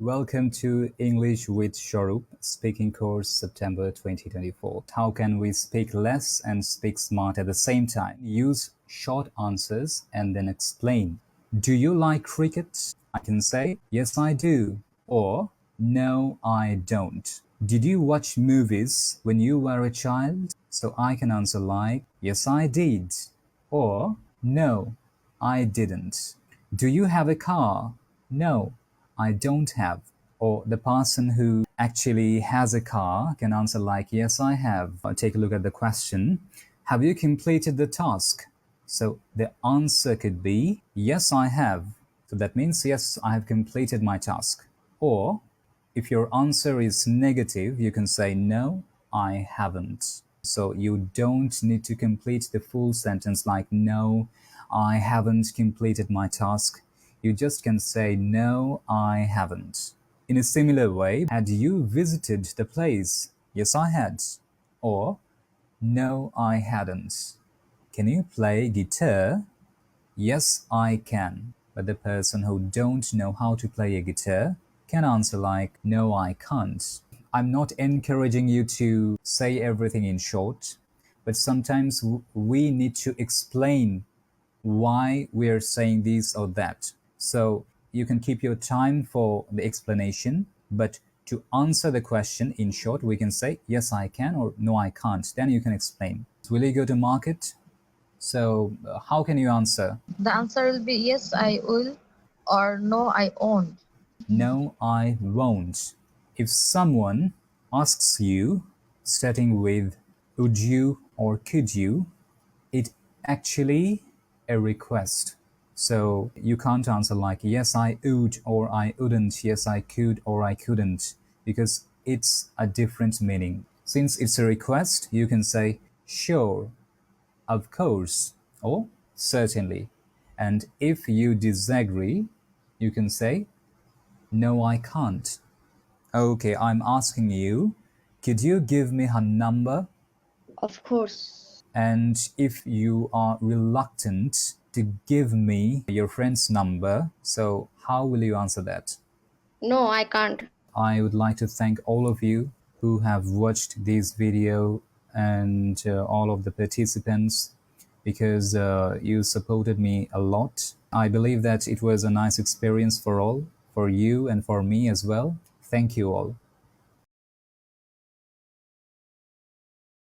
Welcome to English with Swarup speaking course September 2024. How can we speak less and speak smart at the same time? Use short answers and then explain. Do you like cricket? I can say, yes, I do. Or, no, I don't. Did you watch movies when you were a child? So I can answer like, yes, I did. Or, no, I didn't. Do you have a car? No, I don't have. Or the person who actually has a car can answer like, yes, I have. Take a look at the question. Have you completed the task? So the answer could be, yes, I have. So that means, yes, I have completed my task. Or if your answer is negative, you can say, no, I haven't. So you don't need to complete the full sentence like, no, I haven't completed my task. You just can say, no, I haven't. In a similar way, had you visited the place? Yes, I had. Or, no, I hadn't. Can you play guitar? Yes, I can. But the person who don't know how to play a guitar can answer like, no, I can't. I'm not encouraging you to say everything in short, but sometimes we need to explain why we're saying this or that. So you can keep your time for the explanation, but to answer the question in short, we can say, yes, I can, or no, I can't. Then you can explain. Will you go to market? So how can you answer? The answer will be yes, I will, or no, I won't. No, I won't. If someone asks you, starting with would you or could you, it actually a request. So you can't answer like yes, I would or I wouldn't, yes, I could or I couldn't, because it's a different meaning. Since it's a request, you can say sure, of course, or certainly. And if you disagree, you can say no, I can't. Okay, I'm asking you, could you give me her number? Of course. And if you are reluctant to give me your friend's number, so how will you answer that? No, I can't. I would like to thank all of you who have watched this video and all of the participants because you supported me a lot. I believe that it was a nice experience for all, for you and for me as well. Thank you all.